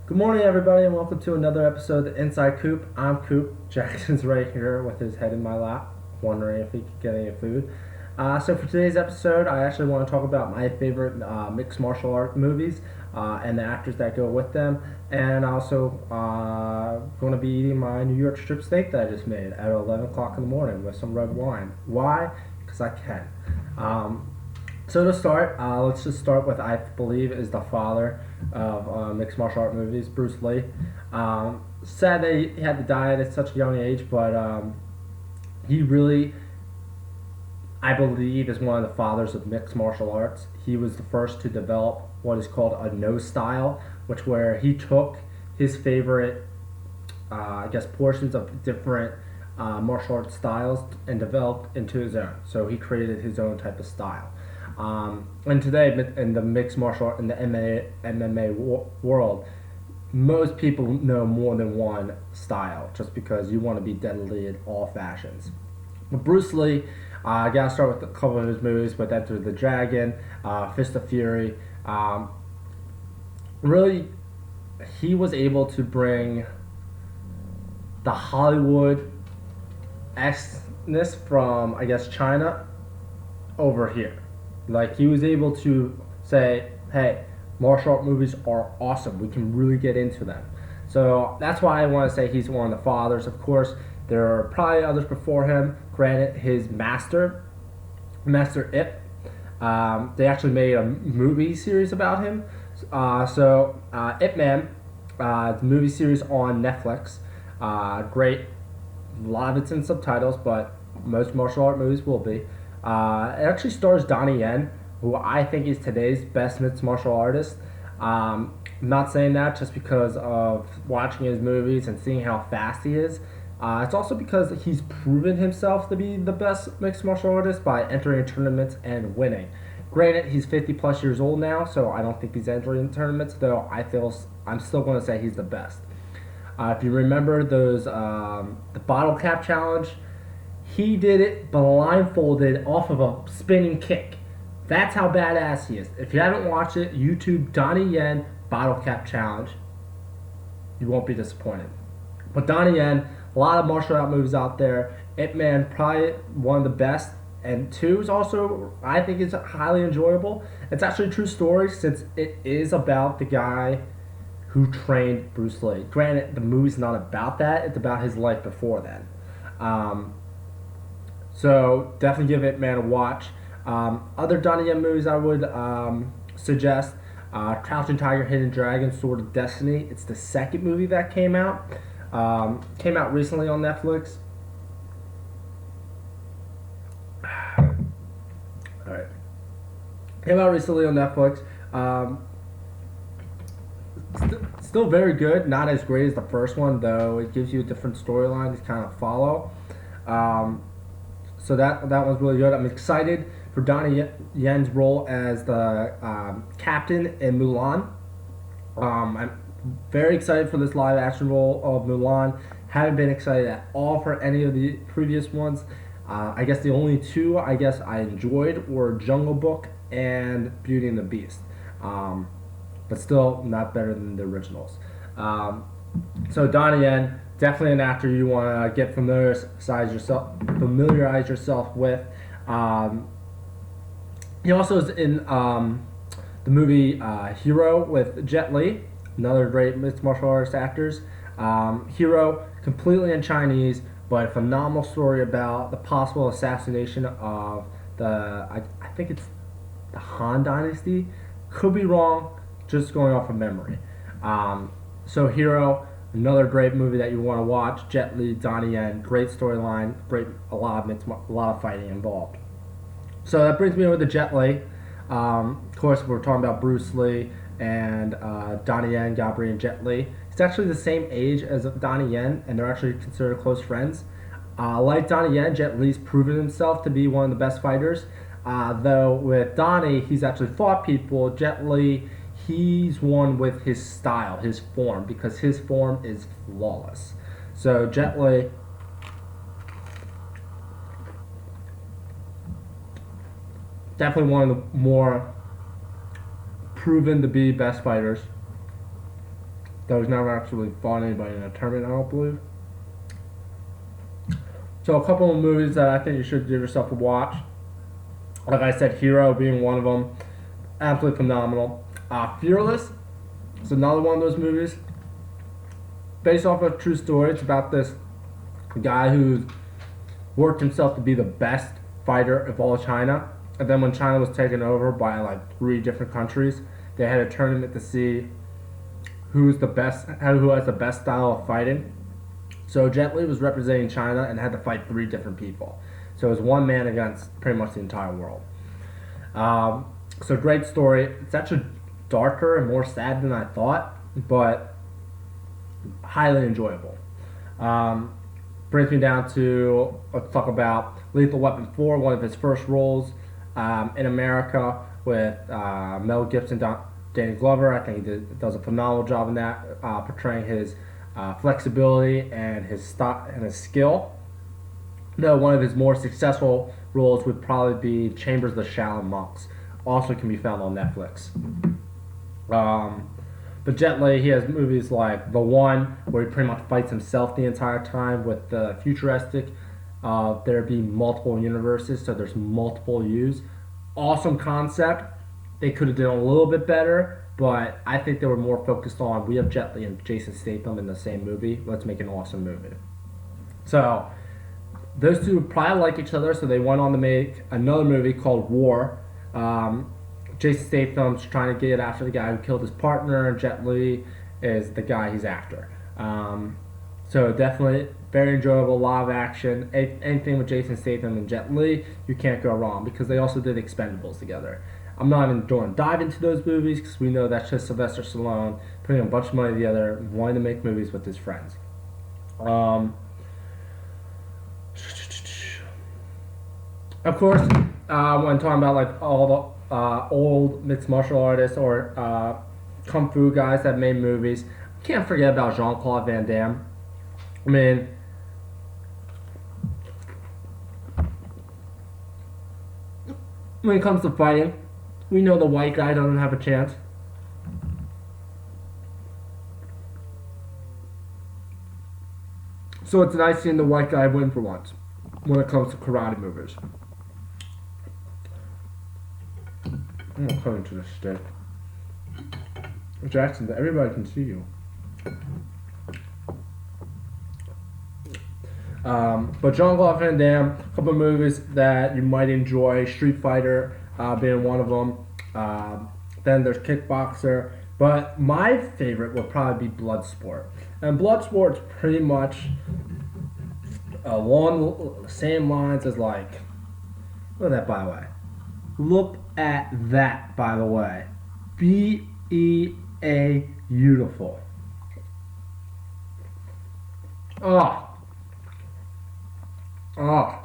Good morning, everybody, and welcome to another episode of Inside Coop. I'm Coop. Jackson's right here with his head in my lap, wondering if he could get any food. So for today's episode, I actually want to talk about my favorite mixed martial art movies and the actors that go with them, and also going to be eating my New York strip steak that I just made at 11 o'clock in the morning with some red wine. Why? Because I can. So to start, let's just start with I believe is the father of mixed martial art movies, Bruce Lee. Sad that he had to die at such a young age, but he really, I believe, is one of the fathers of mixed martial arts. He was the first to develop what is called a no style, which where he took his favorite, portions of different martial arts styles and developed into his own. So he created his own type of style. And today, in the mixed martial art, in the MMA world, most people know more than one style just because you want to be deadly in all fashions. But Bruce Lee, I gotta start with a couple of his movies, but Enter the Dragon, Fist of Fury. Really, he was able to bring the Hollywood esque-ness from, China over here. Like, he was able to say, hey, martial art movies are awesome. We can really get into them. So that's why I want to say he's one of the fathers. Of course, there are probably others before him. Granted, his Master Ip, they actually made a movie series about him. Ip Man, the movie series on Netflix, great. A lot of it's in subtitles, but most martial art movies will be. It actually stars Donnie Yen, who I think is today's best mixed martial artist. I'm not saying that just because of watching his movies and seeing how fast he is. It's also because he's proven himself to be the best mixed martial artist by entering tournaments and winning. Granted, he's 50 plus years old now, so I don't think he's entering tournaments, though I'm still going to say he's the best. If you remember the bottle cap challenge, he did it blindfolded off of a spinning kick. That's how badass he is. If you haven't watched it, YouTube Donnie Yen Bottle Cap Challenge. You won't be disappointed. But Donnie Yen, a lot of martial art movies out there. Ip Man, probably one of the best. And two is also, I think, is highly enjoyable. It's actually a true story since it is about the guy who trained Bruce Lee. Granted, the movie's not about that. It's about his life before then. So definitely give Ip Man a watch. Other Donnie Yen movies I would suggest: Crouching Tiger, Hidden Dragon, Sword of Destiny. It's the second movie that came out. Came out recently on Netflix. All right. Came out recently on Netflix. Still very good. Not as great as the first one, though. It gives you a different storyline to kind of follow. So that one's really good. I'm excited for Donnie Yen's role as the captain in Mulan. I'm very excited for this live action role of Mulan. Haven't been excited at all for any of the previous ones. I guess the only two I enjoyed were Jungle Book and Beauty and the Beast. But still not better than the originals. So Donnie Yen, definitely an actor you want to get familiarize yourself with. He also is in the movie Hero with Jet Li, another great mixed martial arts actors. Hero, completely in Chinese, but a phenomenal story about the possible assassination of I think it's the Han Dynasty. Could be wrong, just going off of memory. So Hero, another great movie that you want to watch. Jet Li, Donnie Yen, great storyline, a lot of fighting involved. So that brings me over to Jet Li. Of course, we're talking about Bruce Lee and Donnie Yen, Gabriel, and Jet Li. He's actually the same age as Donnie Yen, and they're actually considered close friends. Like Donnie Yen, Jet Li's proven himself to be one of the best fighters. Though with Donnie, he's actually fought people. Jet Li, he's won with his style, his form, because his form is flawless. So Jet Li, definitely one of the more proven to be best fighters. though he's never actually fought anybody in a tournament, I don't believe. So a couple of movies that I think you should give yourself a watch. Like I said, Hero being one of them. Absolutely phenomenal. Fearless is another one of those movies. Based off of a true story. It's about this guy who's worked himself to be the best fighter of all China. And then when China was taken over by like 3 different countries, they had a tournament to see who has the best style of fighting. So Jet Li was representing China and had to fight 3 different people. So it was one man against pretty much the entire world. So great story. It's actually darker and more sad than I thought, but highly enjoyable. Brings me down to, let's talk about Lethal Weapon 4, one of his first roles in America with Mel Gibson, Danny Glover. I think he does a phenomenal job in that, portraying his flexibility and his skill. Though one of his more successful roles would probably be Chambers of the Shaolin Monks. Also can be found on Netflix. But Jet Li, he has movies like The One, where he pretty much fights himself the entire time with the futuristic. There being multiple universes, so there's multiple U's. Awesome concept. They could have done a little bit better, but I think they were more focused on, we have Jet Li and Jason Statham in the same movie. Let's make an awesome movie. So those two probably like each other, so they went on to make another movie called War. Jason Statham's trying to get after the guy who killed his partner, and Jet Li is the guy he's after. So definitely very enjoyable, a lot of action. Anything with Jason Statham and Jet Li, you can't go wrong, because they also did Expendables together. I'm not even going to dive into those movies, because we know that's just Sylvester Stallone putting a bunch of money together, wanting to make movies with his friends. Of course, when talking about like all the old mixed martial artists or kung fu guys that made movies, can't forget about Jean-Claude Van Damme. I mean, when it comes to fighting, we know the white guy doesn't have a chance. So it's nice seeing the white guy win for once when it comes to karate movies. I'm gonna cut into this stick. Jackson, everybody can see you. But Jean-Claude Van Damme, a couple of movies that you might enjoy. Street Fighter being one of them. Then there's Kickboxer. But my favorite would probably be Bloodsport. And Bloodsport's pretty much along the same lines as like, look at that, by the way. Look at that, by the way. B-E-A, beautiful. Oh. Oh.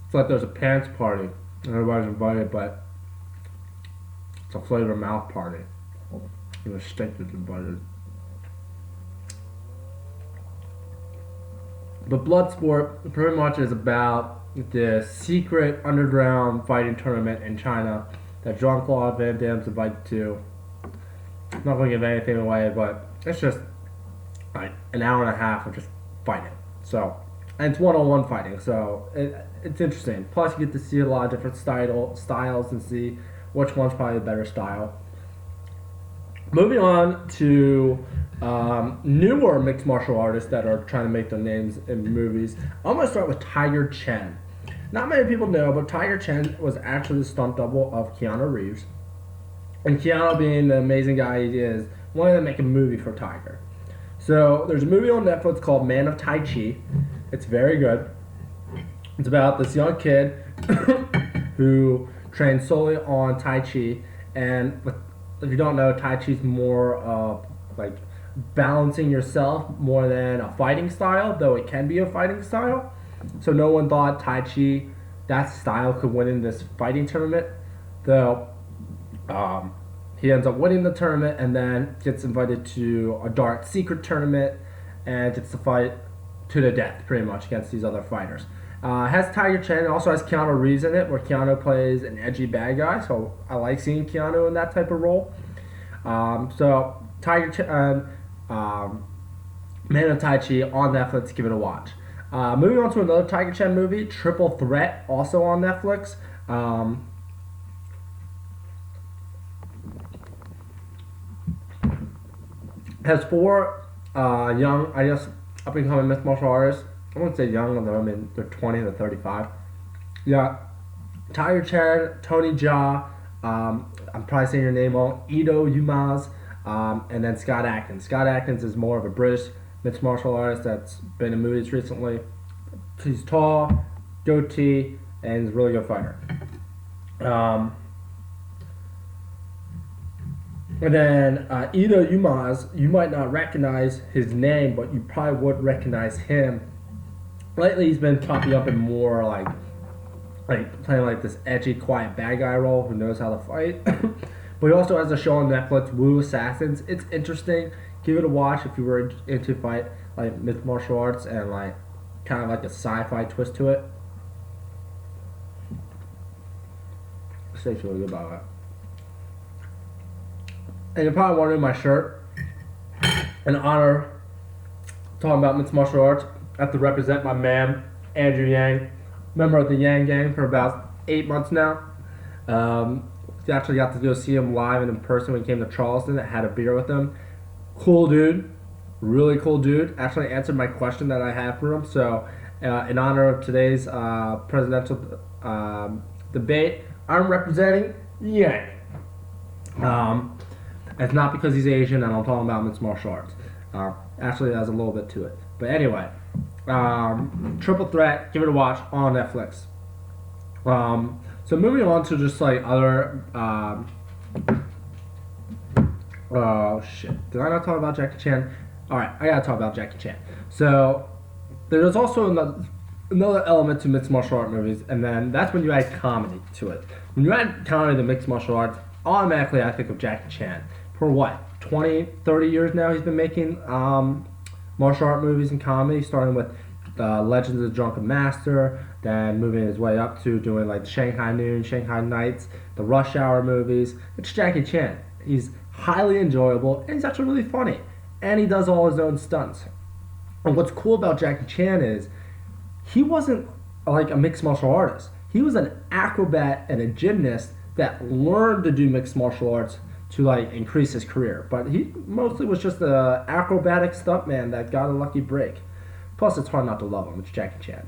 It's like there's a pants party. Everybody's invited, but it's a flavor mouth party. And the steak is invited. But Bloodsport pretty much is about the secret underground fighting tournament in China that Jean-Claude Van Damme's invited to. I'm not going to give anything away, but it's just like an hour and a half of just fighting. So, and it's one-on-one fighting, so it's interesting. Plus, you get to see a lot of different styles and see which one's probably the better style. Moving on to newer mixed martial artists that are trying to make their names in movies. I'm going to start with Tiger Chen. Not many people know, but Tiger Chen was actually the stunt double of Keanu Reeves. And Keanu, being the amazing guy he is, wanted to make a movie for Tiger. So there's a movie on Netflix called Man of Tai Chi. It's very good. It's about this young kid who trains solely on Tai Chi. And if you don't know, Tai Chi is more of like balancing yourself more than a fighting style, though it can be a fighting style. So no one thought Tai Chi, that style, could win in this fighting tournament, though he ends up winning the tournament and then gets invited to a dark secret tournament and gets to fight to the death pretty much against these other fighters. Has Tiger Chen, it also has Keanu Reeves in it, where Keanu plays an edgy bad guy, so I like seeing Keanu in that type of role. So Tiger Chan, Man of Tai Chi on Netflix. Give it a watch. Moving on to another Tiger Chan movie, Triple Threat, also on Netflix. Has four young, I guess, up and coming mixed martial artists. I wouldn't say young, although I mean they're 20 to 35. Yeah, Tiger Chan, Tony Jaa, I'm probably saying your name wrong, Ito Umaz, and then Scott Adkins. Scott Adkins is more of a British mixed martial artist that's been in movies recently. He's tall, goatee, and he's a really good fighter. And then Ito Umaz, you might not recognize his name, but you probably would recognize him. Lately, he's been popping up in more like playing like this edgy, quiet bad guy role who knows how to fight. But he also has a show on Netflix, Wu Assassins. It's interesting. Give it a watch if you were into fight like mixed martial arts and like kind of like a sci-fi twist to it. Tastes really good about that. And you're probably wondering my shirt. In honor, talking about mixed martial arts, I have to represent my man, Andrew Yang, member of the Yang Gang for about 8 months now. Actually got to go see him live and in person when he came to Charleston. I had a beer with him. Cool dude. Really cool dude. Actually answered my question that I had for him. So, in honor of today's presidential debate, I'm representing Yang. It's not because he's Asian and I'm talking about mixed martial arts. Actually, there's a little bit to it. But anyway, Triple Threat, give it a watch on Netflix. So moving on to just like other, oh shit, did I not talk about Jackie Chan? Alright, I gotta talk about Jackie Chan. So, there's also another element to mixed martial art movies, and then that's when you add comedy to it. When you add comedy to mixed martial arts, automatically I think of Jackie Chan. For what, 20, 30 years now he's been making martial art movies and comedy, starting with Legends of the Drunken Master, then moving his way up to doing like Shanghai Noon, Shanghai Nights, the Rush Hour movies. It's Jackie Chan. He's highly enjoyable, and he's actually really funny. And he does all his own stunts. And what's cool about Jackie Chan is he wasn't like a mixed martial artist. He was an acrobat and a gymnast that learned to do mixed martial arts to like increase his career. But he mostly was just an acrobatic stuntman that got a lucky break. Plus, it's hard not to love him. It's Jackie Chan.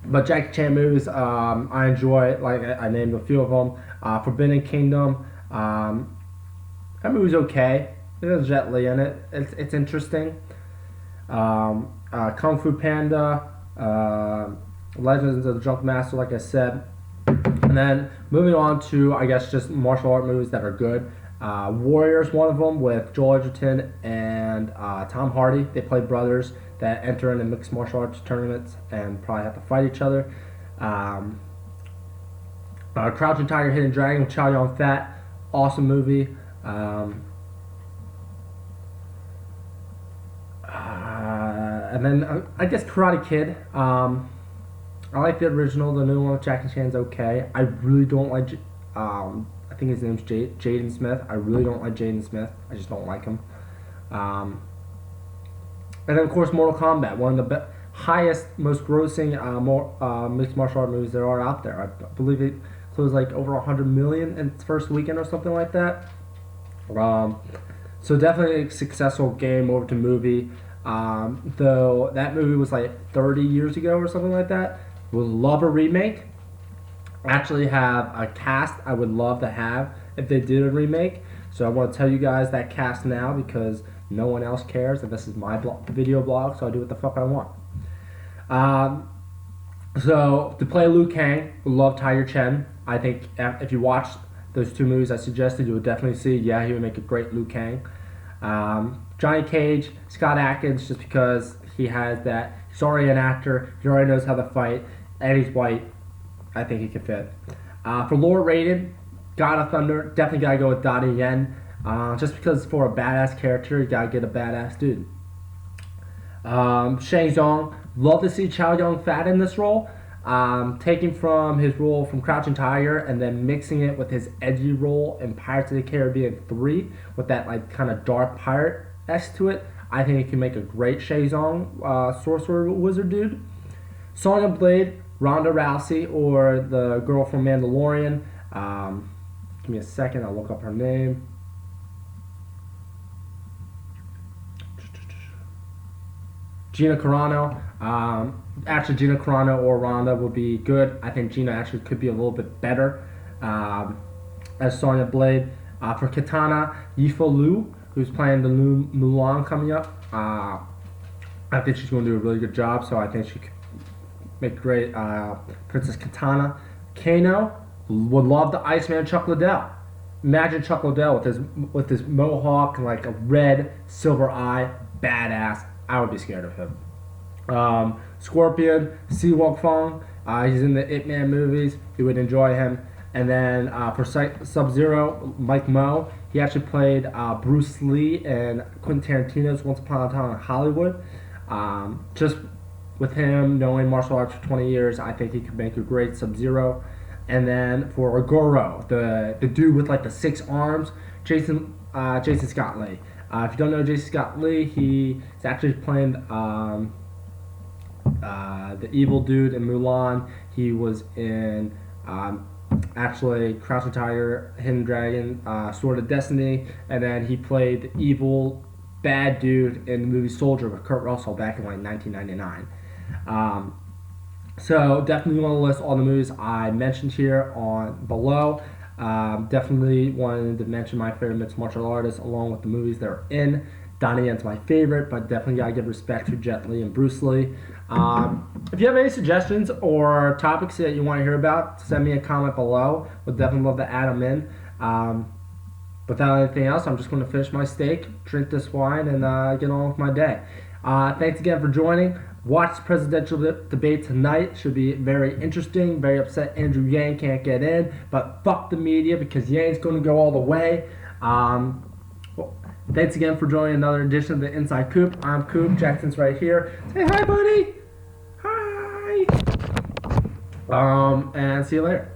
But Jackie Chan movies, I enjoy. Like I named a few of them. Forbidden Kingdom. That movie's okay. There's Jet Li in it. It's interesting. Kung Fu Panda. Legends of the Drunken Master, like I said. And then moving on to, I guess, just martial art movies that are good. Warriors, one of them, with Joel Edgerton and Tom Hardy. They play brothers that enter into mixed martial arts tournaments and probably have to fight each other. Crouching Tiger, Hidden Dragon with Chow Yun-fat. Awesome movie. And then I guess Karate Kid. I like the original. The new one with Jackie Chan's okay. I really don't like. I think his name's Jaden Smith. I really don't like Jaden Smith. I just don't like him. And then of course Mortal Kombat, one of the highest, most grossing mixed martial art movies there are out there. I believe it closed like over 100 million in its first weekend or something like that. So definitely a successful game over to movie. Though that movie was like 30 years ago or something like that. Would love a remake. Actually have a cast I would love to have if they did a remake. So I want to tell you guys that cast now because no one else cares, and this is my video blog, so I do what the fuck I want. So to play Liu Kang, would love Tiger Chen. I think if you watch those two movies I suggested, you would definitely see, yeah, he would make a great Liu Kang. Johnny Cage, Scott Adkins, just because he has that. He's already an actor. He already knows how to fight, and he's white. I think he can fit. For lower rated, God of Thunder, definitely gotta go with Donnie Yen. Just because for a badass character, you gotta get a badass dude. Shang Tsung, love to see Chow Yun-fat in this role. taking from his role from Crouching Tiger and then mixing it with his edgy role in Pirates of the Caribbean 3 with that like kind of dark pirate-esque to it. I think he can make a great Shazong sorcerer wizard dude. Sonya Blade, Ronda Rousey, or the girl from Mandalorian. Give me a second, I'll look up her name. Gina Carano. Actually, Gina Carano or Ronda would be good. I think Gina actually could be a little bit better as Sonya Blade. For Katana, Yifo Liu, who's playing the new Mulan coming up. I think she's going to do a really good job, so I think she could make great Princess Katana. Kano, would love the Iceman Chuck Liddell. Imagine Chuck Liddell with his mohawk and like a red silver eye, badass. I would be scared of him. Scorpion, Si Wok Fong. He's in the Ip Man movies. You would enjoy him. And then for Sub-Zero, Mike Moe. He actually played Bruce Lee in Quentin Tarantino's Once Upon a Time in Hollywood. Just with him knowing martial arts for 20 years, I think he could make a great Sub-Zero. And then for Goro, the dude with like the 6 arms, Jason Scott Lee. If you don't know Jason Scott Lee, he's actually playing the evil dude in Mulan. He was in actually Crouching Tiger, Hidden Dragon, Sword of Destiny, and then he played the evil bad dude in the movie Soldier with Kurt Russell back in like 1999. So definitely want to list all the movies I mentioned here on below. Definitely wanted to mention my favorite mixed martial artists along with the movies they're in. Donnie Yen's my favorite, but definitely gotta give respect to Jet Li and Bruce Lee. If you have any suggestions or topics that you want to hear about, send me a comment below. Would definitely love to add them in. Without anything else, I'm just going to finish my steak, drink this wine, and get on with my day. Thanks again for joining. Watch the presidential debate tonight. Should be very interesting. Very upset Andrew Yang can't get in, but fuck the media because Yang's going to go all the way. Well, thanks again for joining another edition of the Inside Coop. I'm Coop. Jackson's right here. Say hi, buddy. Hi. And see you later.